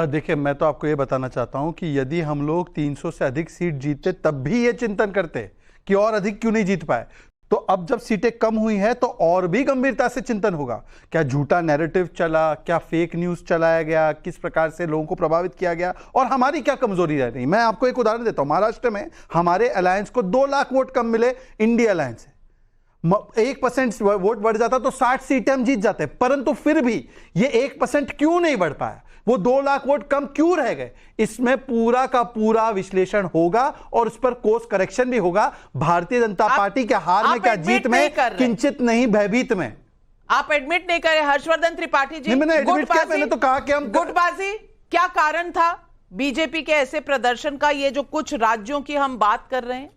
देखिए, मैं तो आपको ये बताना चाहता हूं कि यदि हम लोग 300 से अधिक सीट जीतते तब भी ये चिंतन करते कि और अधिक क्यों नहीं जीत पाए। तो अब जब सीटें कम हुई हैं तो और भी गंभीरता से चिंतन होगा। क्या झूठा नैरेटिव चला, क्या फेक न्यूज चलाया गया, किस प्रकार से लोगों को प्रभावित किया गया, और हमारी क्या कमजोरी रह रही। मैं आपको एक उदाहरण देता हूं, महाराष्ट्र में हमारे अलायंस को 2 लाख वोट कम मिले इंडिया अलायंस से। 1% वोट बढ़ जाता तो 60 सीटें हम जीत जाते, परंतु फिर भी ये 1% क्यों नहीं बढ़ पाया, वो 2 लाख वोट कम क्यों रह गए? इसमें पूरा का पूरा विश्लेषण होगा और उस पर कोर्स करेक्शन भी होगा। भारतीय जनता पार्टी के हार में क्या जीत में किंचित नहीं, भयभीत में। आप एडमिट नहीं करे। हर्षवर्धन त्रिपाठी जी, मैंने एडमिट किया, पहले तो कहा कि हम गुटबाजी, क्या कारण था बीजेपी के ऐसे प्रदर्शन का, ये जो कुछ राज्यों की हम बात कर रहे हैं?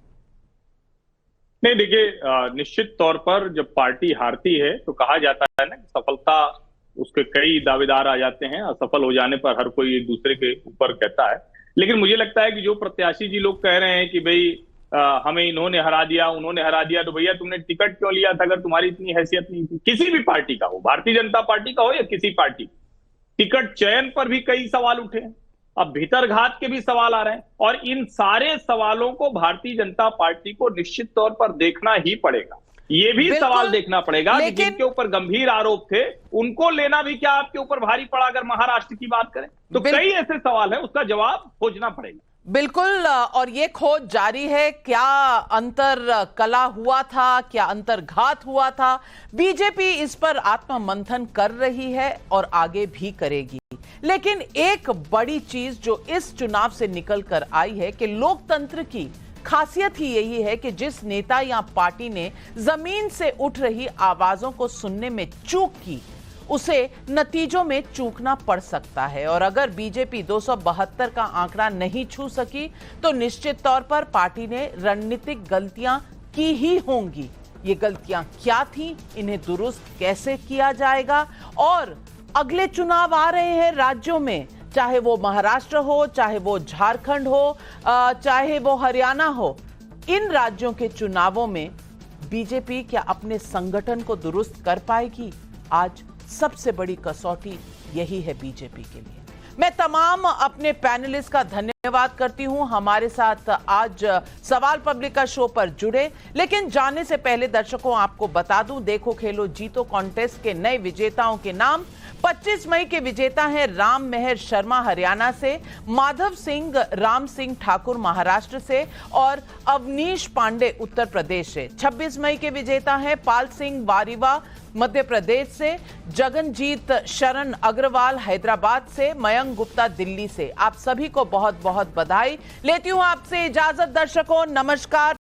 नहीं, देखिए, निश्चित तौर पर जब पार्टी हारती है तो कहा जाता है ना, सफलता उसके कई दावेदार आ जाते हैं, असफल हो जाने पर हर कोई एक दूसरे के ऊपर कहता है। लेकिन मुझे लगता है कि जो प्रत्याशी जी लोग कह रहे हैं कि भाई हमें इन्होंने हरा दिया, उन्होंने हरा दिया, तो भैया तुमने टिकट क्यों लिया था अगर तुम्हारी इतनी हैसियत नहीं थी? किसी भी पार्टी का हो, भारतीय जनता पार्टी का हो या किसी पार्टी, टिकट चयन पर भी कई सवाल उठे हैं, अब भीतरघात के भी सवाल आ रहे हैं, और इन सारे सवालों को भारतीय जनता पार्टी को निश्चित तौर पर देखना ही पड़ेगा। ये भी सवाल देखना पड़ेगा कि जिनके ऊपर गंभीर आरोप थे उनको लेना भी क्या आपके ऊपर भारी पड़ा। अगर महाराष्ट्र की बात करें तो कई ऐसे सवाल हैं, उसका जवाब खोजना पड़ेगा। बिल्कुल, और ये खोज जारी है। क्या अंतर कला हुआ था, क्या अंतर्घात हुआ था? बीजेपी इस पर आत्ममंथन कर रही है और आगे भी करेगी। लेकिन एक बड़ी चीज जो इस चुनाव से निकल कर आई है कि लोकतंत्र की खासियत ही यही है कि जिस नेता या पार्टी ने जमीन से उठ रही आवाजों को सुनने में चूक की, उसे नतीजों में चूकना पड़ सकता है। और अगर बीजेपी 272 का आंकड़ा नहीं छू सकी तो निश्चित तौर पर पार्टी ने रणनीतिक गलतियां की ही होंगी। ये गलतियां क्या थी, इन्हें दुरुस्त कैसे किया जाएगा? और अगले चुनाव आ रहे हैं राज्यों में, चाहे वो महाराष्ट्र हो, चाहे वो झारखंड हो, चाहे वो हरियाणा हो, इन राज्यों के चुनावों में बीजेपी क्या अपने संगठन को दुरुस्त कर पाएगी? आज सबसे बड़ी कसौटी यही है बीजेपी के लिए। मैं तमाम अपने पैनलिस्ट का धन्यवाद करती हूं, हमारे साथ आज सवाल पब्लिक का शो पर जुड़े। लेकिन जाने से पहले दर्शकों आपको बता दूं, देखो खेलो जीतो कॉन्टेस्ट के नए विजेताओं के नाम। 25 मई के विजेता हैं राम मेहर शर्मा हरियाणा से, माधव सिंह राम सिंह ठाकुर महाराष्ट्र से और अवनीश पांडे उत्तर प्रदेश से। 26 मई के विजेता हैं पाल सिंह वारीवा मध्य प्रदेश से, जगनजीत शरण अग्रवाल हैदराबाद से, मयंक गुप्ता दिल्ली से। आप सभी को बहुत बहुत बधाई। लेती हूं आपसे इजाजत दर्शकों, नमस्कार।